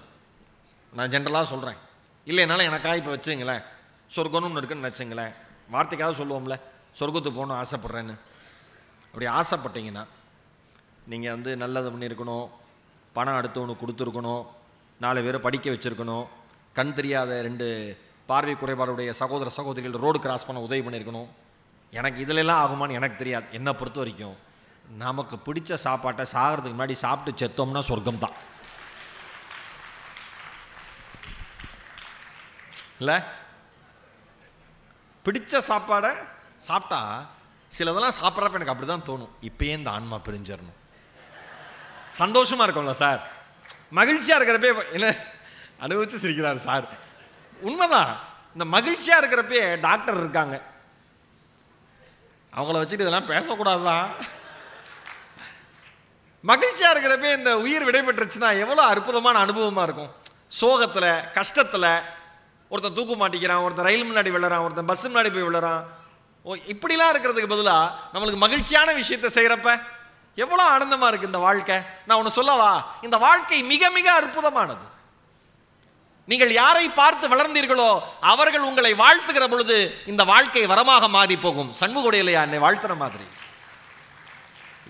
நான் ஜென்ரலாக சொல்கிறேன். இல்லைனாலும் எனக்காக இப்போ வச்சுங்களேன், சொர்க்கம்னு ஒன்று இருக்குன்னு வச்சுங்களேன், வார்த்தைக்காக சொல்லுவோம்ல சொர்க்கத்துக்கு போகணும்னு ஆசைப்பட்றேன்னு. அப்படி ஆசைப்பட்டீங்கன்னா நீங்கள் வந்து நல்லது பண்ணியிருக்கணும், பணம் அடுத்தவனுக்கு கொடுத்துருக்கணும், 4 பேரை படிக்க வச்சுருக்கணும், கண் தெரியாத 2 பார்வை குறைபாடுடைய சகோதர சகோதரிகள் ரோடு கிராஸ் பண்ண உதவி பண்ணியிருக்கணும். எனக்கு இதிலெல்லாம் ஆகுமான்னு எனக்கு தெரியாது. என்னை பொறுத்த வரைக்கும் நமக்கு பிடிச்ச சாப்பாட்டை சாகிறதுக்கு முன்னாடி சாப்பிட்டு செத்தோம்னா சொர்க்கம் தான் இல்லை? பிடிச்ச சாப்பாடை சாப்பிட்டா சிலதெல்லாம் சாப்பிட்றப்ப எனக்கு அப்படி தான் தோணும், இப்பயே இந்த ஆன்மா பிரிஞ்சிடணும். சந்தோஷமாக இருக்கும்ல சார், மகிழ்ச்சியாக இருக்கிறப்ப என்ன அனுபவிச்சு சிரிக்கிறாரு சார். உண்மைதான், இந்த மகிழ்ச்சியாக இருக்கிறப்பே டாக்டர் இருக்காங்க, அவங்கள வச்சுட்டு இதெல்லாம் பேசக்கூடாதுதான். மகிழ்ச்சியாக இருக்கிறப்ப இந்த உயிர் விடைபெற்றுச்சுன்னா எவ்வளோ அற்புதமான அனுபவமாக இருக்கும். சோகத்தில் கஷ்டத்தில் ஒருத்தன் தூக்க மாட்டிக்கிறான், ஒருத்தன் ரயில் முன்னாடி விழுறான், ஒருத்தன் பஸ் முன்னாடி போய் விழுறான். இப்படிலாம் இருக்கிறதுக்கு பதிலாக நம்மளுக்கு மகிழ்ச்சியான விஷயத்தை செய்கிறப்ப எவ்வளோ ஆனந்தமாக இருக்குது இந்த வாழ்க்கை. நான் ஒன்று சொல்லவா, இந்த வாழ்க்கை மிக மிக அற்புதமானது. நீங்கள் யாரை பார்த்து வளர்ந்தீர்களோ அவர்கள் உங்களை வாழ்த்துகிற பொழுது இந்த வாழ்க்கை வரமாக மாறி போகும். சண்முகோடையிலையா என்னை வாழ்த்துற மாதிரி,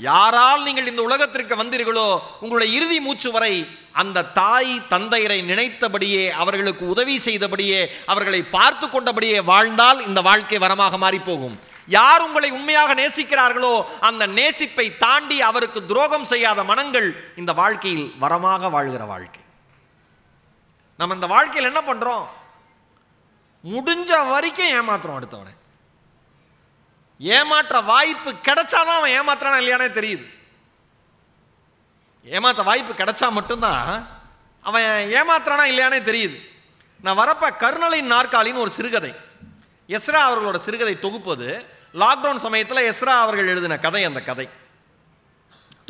யாரால் நீங்கள் இந்த உலகத்திற்கு வந்தீர்களோ உங்களுடைய இறுதி மூச்சு வரை அந்த தாய் தந்தையரை நினைத்தபடியே, அவர்களுக்கு உதவி செய்தபடியே, அவர்களை பார்த்து கொண்டபடியே வாழ்ந்தால் இந்த வாழ்க்கை வரமாக மாறி போகும். யார் உங்களை உண்மையாக நேசிக்கிறார்களோ அந்த நேசிப்பை தாண்டி அவருக்கு துரோகம் செய்யாத மனங்கள் இந்த வாழ்க்கையில் வரமாக வாழ்கிற வாழ்க்கை. நம்ம இந்த வாழ்க்கையில் என்ன பண்றோம், முடிஞ்ச வரைக்கும் ஏமாத்துறோம் அடுத்தவனை. ஏமாற்ற வாய்ப்பு கிடைச்சாதான் அவன் ஏமாத்துறானா இல்லையானே தெரியுது. ஏமாற்ற வாய்ப்பு கிடைச்சா மட்டும்தான் அவன் ஏமாத்துறானா இல்லையானே தெரியுது. நான் வரப்ப கருணலின் நாற்காலின்னு ஒரு சிறுகதை, எஸ்ரா அவர்களோட சிறுகதை தொகுப்பது. லாக்டவுன் சமயத்தில் எஸ்ரா அவர்கள் எழுதின கதை, அந்த கதை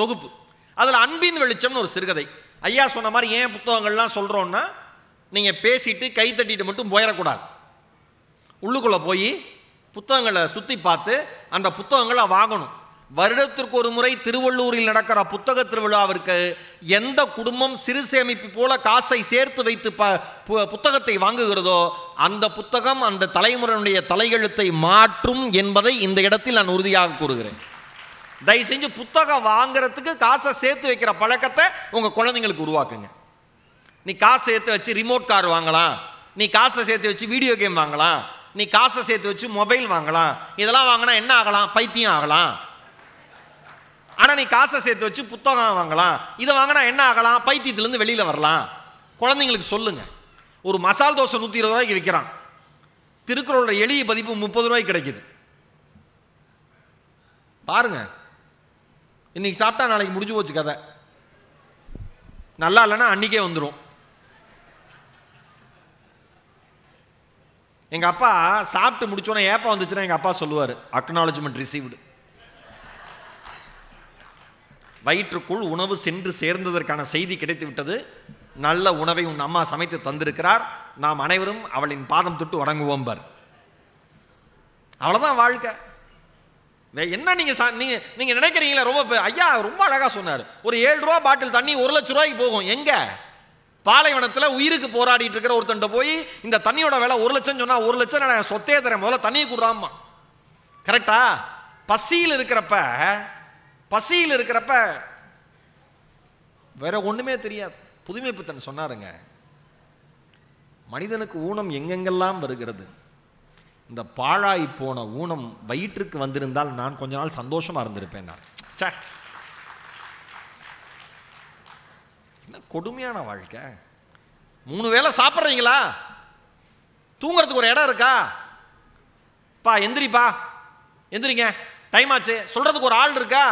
தொகுப்பு. அதில் அன்பின் வெளிச்சம்னு ஒரு சிறுகதை. ஐயா சொன்ன மாதிரி ஏன் புத்தகங்கள்லாம் சொல்கிறோன்னா, நீங்கள் பேசிட்டு கை தட்டிட்டு மட்டும் போயிடக்கூடாது. உள்ளுக்குள்ளே போய் புத்தகங்களை சுற்றி பார்த்து அந்த புத்தகங்களை வாங்கணும். வருடத்திற்கு ஒரு முறை திருவள்ளூரில் நடக்கிற புத்தக திருவிழாவிற்கு எந்த குடும்பம் சிறு சேமிப்பு போல காசை சேர்த்து வைத்து புத்தகத்தை வாங்குகிறதோ அந்த புத்தகம் அந்த தலைமுறையினுடைய தலையெழுத்தை மாற்றும் என்பதை இந்த இடத்தில் நான் உறுதியாக கூறுகிறேன். தயவு செஞ்சு புத்தகம் வாங்குறதுக்கு காசை சேர்த்து வைக்கிற பழக்கத்தை உங்கள் குழந்தைங்களுக்கு உருவாக்குங்க. நீ காசை சேர்த்து வச்சு ரிமோட் கார் வாங்கலாம், நீ காசை சேர்த்து வச்சு வீடியோ கேம் வாங்கலாம், நீ காசை சேர்த்து வச்சு மொபைல் வாங்கலாம். இதெல்லாம் வாங்கினா என்ன ஆகலாம், பைத்தியம் ஆகலாம். ஆனால் நீ காசை சேர்த்து வச்சு புத்தகம் வாங்கலாம், இதை வாங்கினா என்ன ஆகலாம், பைத்தியத்திலேருந்து வெளியில் வரலாம். குழந்தைங்களுக்கு சொல்லுங்க. ஒரு மசால் தோசை 120 ரூபாய்க்கு விற்கிறான், திருக்குறளோட எளிய பதிப்பு 30 ரூபாய்க்கு கிடைக்குது. பாருங்க, இன்னைக்கு சாப்பிட்டா நாளைக்கு முடிஞ்சு போச்சு கதை. நல்லா இல்லைன்னா அன்னைக்கே வந்துடும். எங்கள் அப்பா சாப்பிட்டு முடிச்சோன்னே ஏப்பா வந்துச்சுன்னா எங்கள் அப்பா சொல்லுவார், அக்னாலஜ்மெண்ட் ரிசீவ்டு. வயிற்றுக்குள் உணவு சென்று சேர்ந்ததற்கான செய்தி கிடைத்து விட்டது, நல்ல உணவை உன் அம்மா சமைத்து தந்திருக்கிறார், நாம் அனைவரும் அவளின் பாதம் தொட்டு வணங்குவோம் பார். அவ்வளோதான் வாழ்க்கை. என்ன நீங்க நினைக்கிறீங்களா? ரொம்ப ஐயா ரொம்ப அழகா சொன்னார். ஒரு 7 ரூபா பாட்டில் தண்ணி 1 லட்சம் ரூபாய்க்கு போகும். எங்க பாலைவனத்தில் உயிருக்கு போராடிட்டு இருக்கிற ஒருத்தன் போய் இந்த தண்ணியோட விலை 1 லட்சம் சொன்னா, 1 லட்சம் நான் சொத்தே தரேன், முதல்ல தண்ணியை கொடுறாமா. கரெக்டா? பசியில் இருக்கிறப்ப வேற ஒண்ணுமே தெரியாது. புதுமைப்பித்தன் சொன்னாருங்க, மனிதனுக்கு ஊனம் எங்கெங்கெல்லாம் வருகிறது, இந்த பாழாய் போன ஊனம் வயிற்றுக்கு வந்திருந்தால் நான் கொஞ்ச நாள் சந்தோஷமா இருந்திருப்பேன். என்ன கொடுமையான வாழ்க்கை. 3 வேளை சாப்பிட்றீங்களா? தூங்குறதுக்கு ஒரு இடம் இருக்கா? பா எந்திரிப்பா, எந்திரிங்க, டைம் ஆச்சு சொல்றதுக்கு ஒரு ஆள் இருக்கா?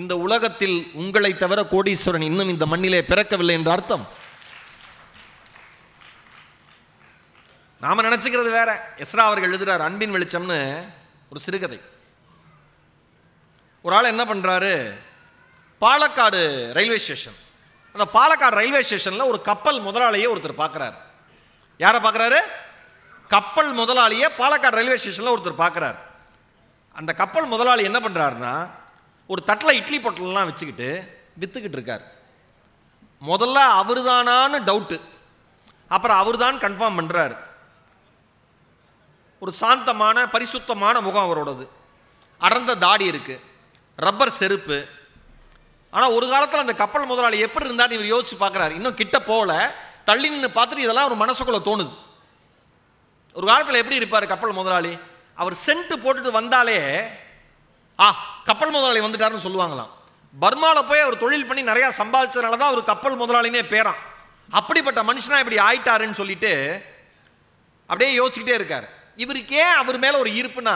இந்த உலகத்தில் உங்களை தவிர கோடீஸ்வரன் இன்னும் இந்த மண்ணிலே பிறக்கவில்லை என்று அர்த்தம். நாம நினைச்சுக்கிறது வேற. எஸ்ரா அவர்கள் எழுதுறார் அன்பின் வெளிச்சம்னு ஒரு சிறுகதை. ஒரு ஆள் என்ன பண்றாரு, பாலக்காடு ரயில்வே ஸ்டேஷன். அந்த பாலக்காடு ரயில்வே ஸ்டேஷனில் ஒரு கப்பல் முதலாளியை ஒருத்தர் பார்க்குறாரு. யாரை பார்க்குறாரு? கப்பல் முதலாளியை பாலக்காடு ரயில்வே ஸ்டேஷனில் ஒருத்தர் பார்க்குறாரு. அந்த கப்பல் முதலாளி என்ன பண்ணுறாருன்னா, ஒரு தட்டில் இட்லி பொட்டலாம் வச்சுக்கிட்டு விற்றுக்கிட்டு இருக்கார். முதல்ல அவர் தானான்னு டவுட்டு, அப்புறம் அவர் தான் கன்ஃபார்ம் பண்ணுறாரு. ஒரு சாந்தமான பரிசுத்தமான முகம் அவரோடது, அடர்ந்த தாடி இருக்கு, ரப்பர் செருப்பு. ஆனால் ஒரு காலத்தில் அந்த கப்பல் முதலாளி எப்படி இருந்தார் இவர் யோசிச்சு பார்க்குறாரு. இன்னும் கிட்ட போகல, தள்ளி நின்று பார்த்துட்டு இதெல்லாம் ஒரு மனசுக்குள்ளே தோணுது. ஒரு காலத்தில் எப்படி இருப்பார் கப்பல் முதலாளி? அவர் சென்ட் போட்டுட்டு வந்தாலே கப்பல் முதலாளி வந்துட்டாருன்னு சொல்லுவாங்களாம். பர்மாவில் போய் அவர் தொழில் பண்ணி நிறையா சம்பாதிச்சதுனால தான் அவர் கப்பல் முதலாளினே பேரான். அப்படிப்பட்ட மனுஷனா இப்படி ஆயிட்டாருன்னு சொல்லிட்டு அப்படியே யோசிச்சுக்கிட்டே இருக்கார். இவருக்கு ஏன் அவர் மேலே ஒரு ஈர்ப்புனா,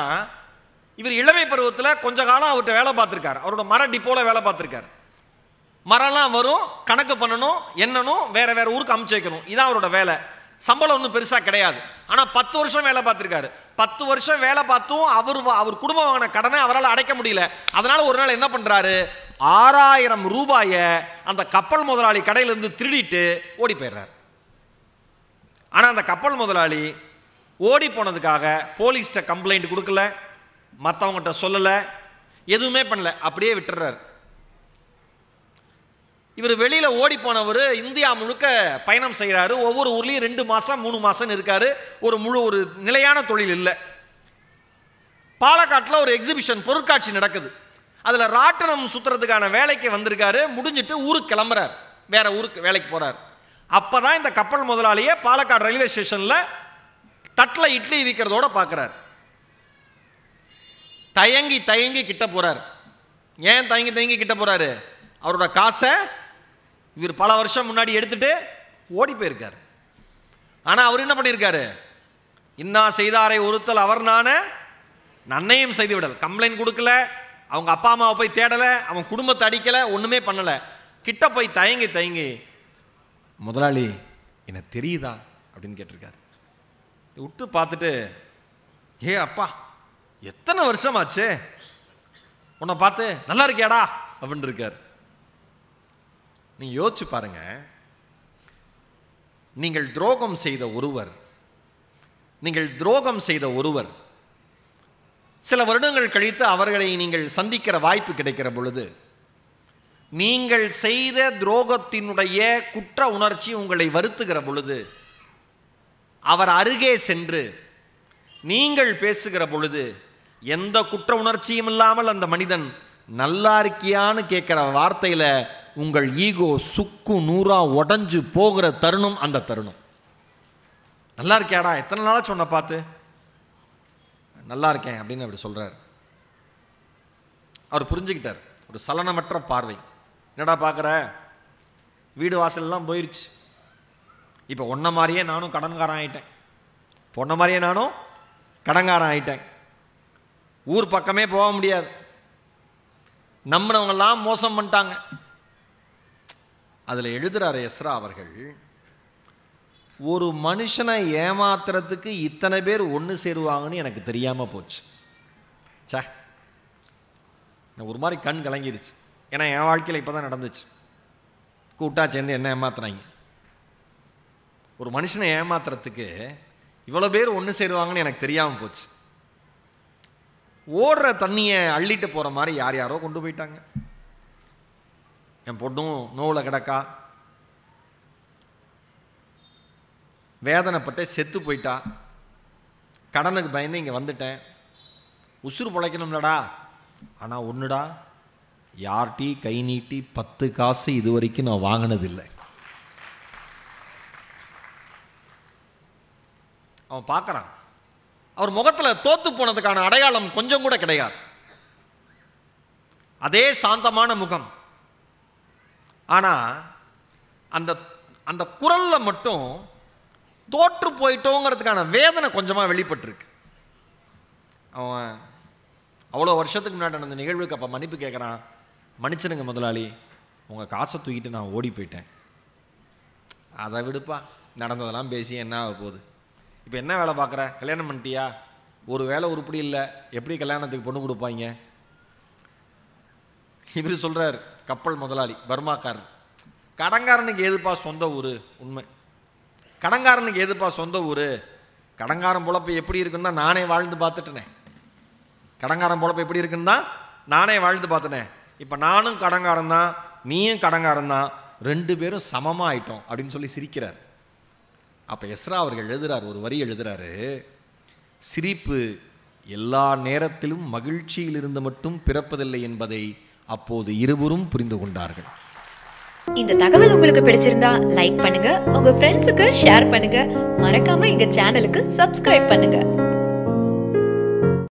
இவர் இளமை பருவத்தில் கொஞ்ச காலம் அவர்கிட்ட வேலை பார்த்துருக்காரு. அவரோட மர டிப்போவில் வேலை பார்த்துருக்காரு. மரம்லாம் வரும், கணக்கு பண்ணணும், எண்ணணும், வேற வேற ஊருக்கு அமுச்சு வைக்கணும். இதான் அவரோட வேலை. சம்பளம் ஒன்றும் பெருசாக கிடையாது. ஆனால் 10 வருஷம் வேலை பார்த்துருக்காரு. 10 வருஷம் வேலை பார்த்தும் அவர் குடும்பம் வாங்கின கடனை அவரால் அடைக்க முடியல. அதனால ஒரு நாள் என்ன பண்ணுறாரு, 6000 ரூபாயை அந்த கப்பல் முதலாளி கடையிலேருந்து திருடிட்டு ஓடி போயிடுறாரு. ஆனால் அந்த கப்பல் முதலாளி ஓடி போனதுக்காக போலீஸ்கிட்ட கம்ப்ளைண்ட் கொடுக்கல, மற்றவங்ககிட்ட சொல்லலை, எதுவுமே பண்ணல, அப்படியே விட்டுறாரு. இவர் வெளியில் ஓடி போனவர் இந்தியா முழுக்க பயணம் செய்கிறாரு. ஒவ்வொரு ஊர்லேயும் 2 மாதம் 3 மாதம் இருக்காரு. ஒரு நிலையான தொழில் இல்லை. பாலக்காட்டில் ஒரு எக்ஸிபிஷன், பொருட்காட்சி நடக்குது. அதில் ராட்டனம் சுற்றுறதுக்கான வேலைக்கு வந்திருக்காரு. முடிஞ்சிட்டு ஊருக்கு கிளம்புறார், வேற ஊருக்கு வேலைக்கு போகிறார். அப்போ தான் இந்த கப்பல் முதலாளியை பாலக்காடு ரயில்வே ஸ்டேஷனில் தட்டில் இட்லி விற்கிறதோட பார்க்குறார். தயங்கி தயங்கி கிட்ட போகிறார். ஏன் தயங்கி தயங்கி கிட்ட போகிறாரு? அவரோட காசை இவர் பல வருஷம் முன்னாடி எடுத்துட்டு ஓடி போயிருக்கார். ஆனால் அவர் என்ன பண்ணியிருக்காரு, இன்னா செய்தாரை ஒருத்தல் அவர் நான நன்னையும் செய்து விடல். கம்ப்ளைண்ட் கொடுக்கல, அவங்க அப்பா அம்மாவை போய் தேடலை, அவன் குடும்பத்தை அடிக்கலை, ஒன்றுமே பண்ணலை. கிட்ட போய் தயங்கி தயங்கி, முதலாளி என்ன தெரியுதா அப்படின்னு கேட்டிருக்காரு. விட்டு பார்த்துட்டு, ஏ அப்பா எத்தனை வருஷமாச்சு உன்னை பார்த்து, நல்லா இருக்கியாடா அப்படின்னு இருக்கார். நீ யோசிச்சு பாருங்க, நீங்கள் துரோகம் செய்த ஒருவர் சில வருடங்கள் கழித்து அவர்களை நீங்கள் சந்திக்கிற வாய்ப்பு கிடைக்கிற பொழுது, நீங்கள் செய்த துரோகத்தினுடைய குற்ற உணர்ச்சி உங்களை வருத்துகிற பொழுது, அவர் அருகே சென்று நீங்கள் பேசுகிற பொழுது, எந்த குற்ற உணர்ச்சியும் இல்லாமல் அந்த மனிதன் நல்லா இருக்கியான்னு கேட்கிற வார்த்தையில உங்கள் ஈகோ சுக்கு நூறா உடஞ்சு போகிற தருணம் அந்த தருணம். நல்லா இருக்கியாடா, எத்தனை நாளா சொன்ன பார்த்து, நல்லா இருக்கேன் அப்படின்னு அப்படி சொல்றாரு. அவர் புரிஞ்சுக்கிட்டார். ஒரு சலனமற்ற பார்வை. என்னடா பார்க்குற, வீடு வாசல்லாம் போயிடுச்சு, இப்போ ஒன்ன மாதிரியே நானும் கடன்காரன் ஆயிட்டேன். ஊர் பக்கமே போக முடியாது, நம்பினவங்கெல்லாம் மோசம் பண்ணிட்டாங்க. அதில் எழுதுறாரு எஸ்ரா அவர்கள், ஒரு மனுஷனை ஏமாத்துறதுக்கு இத்தனை பேர் ஒன்று சேருவாங்கன்னு எனக்கு தெரியாமல் போச்சு. சே, ஒரு மாதிரி கண் கலங்கிருச்சு. ஏன்னா என் வாழ்க்கையில் இப்போ தான் நடந்துச்சு. கூட்டா சேர்ந்து என்ன ஏமாத்துறாங்க. ஒரு மனுஷனை ஏமாத்துறதுக்கு இவ்வளோ பேர் ஒன்று சேருவாங்கன்னு எனக்கு தெரியாமல் போச்சு. ஓடுற தண்ணியை அள்ளிட்டு போகிற மாதிரி யார் யாரோ கொண்டு போயிட்டாங்க. என் பொண்ணும் நோவில் கிடக்கா, வேதனைப்பட்டு செத்து போயிட்டா, கடனுக்கு பயந்து இங்கே வந்துட்டேன், உசுறு பிழைக்கணும்லடா. ஆனால் ஒன்றுடா, யார்ட்டி கை நீட்டி 10 காசு இது வரைக்கும் நான் வாங்கினதில்லை. அவன் பார்க்குறான், அவர் முகத்தில் தோத்து போனதுக்கான அடையாளம் கொஞ்சம் கூட கிடையாது. அதே சாந்தமான முகம். ஆனால் அந்த அந்த குரலில் மட்டும் தோற்று போயிட்டோங்கிறதுக்கான வேதனை கொஞ்சமாக வெளிப்பட்டிருக்கு. அவன் அவ்வளோ வருஷத்துக்கு முன்னாடி அந்த நிகழ்வுக்கு அப்போ மன்னிப்பு கேட்குறான். மன்னிச்சிடுங்க முதலாளி, உங்கள் காசை தூக்கிட்டு நான் ஓடி போயிட்டேன். அதை விடுப்பா, நடந்ததெல்லாம் பேசி என்ன ஆக போகுது. இப்போ என்ன வேலை பார்க்குற, கல்யாணம் பண்ணிட்டியா? ஒரு வேலை உருப்படி இல்லை, எப்படி கல்யாணத்துக்கு பொண்ணு கொடுப்பாங்க? இவர் சொல்கிறார், கப்பல் முதலாளி, பர்மாக்காரர். கடங்காரனுக்கு ஏதுப்பா சொந்த ஊர்? உண்மை. கடங்காரனுக்கு ஏதுப்பா சொந்த ஊர்? கடங்காரன் பொழப்பு எப்படி இருக்குன்னா நானே வாழ்ந்து பார்த்துட்டேனே. கடங்காரன் பொழப்பு எப்படி இருக்குன்னா நானே வாழ்ந்து பார்த்துட்டேன். இப்போ நானும் கடங்காரன் தான், நீயும் கடங்காரன் தான், 2 பேரும் சமமாக ஆயிட்டோம் அப்படின்னு சொல்லி சிரிக்கிறார். அப்போ எஸ்ரா அவர்கள் எழுதுறார், ஒரு வரி எழுதுறாரு, சிரிப்பு எல்லா நேரத்திலும் மகிழ்ச்சியிலிருந்து மட்டும் பிறப்பதில்லை என்பதை அப்போது இருவரும் புரிந்து கொண்டார்கள். இந்த தகவல் உங்களுக்கு பிடிச்சிருந்தா லைக் பண்ணுங்க, உங்க ஃப்ரெண்ட்ஸுக்கு ஷேர் பண்ணுங்க, மறக்காம எங்க சேனலுக்கு சப்ஸ்கிரைப் பண்ணுங்க.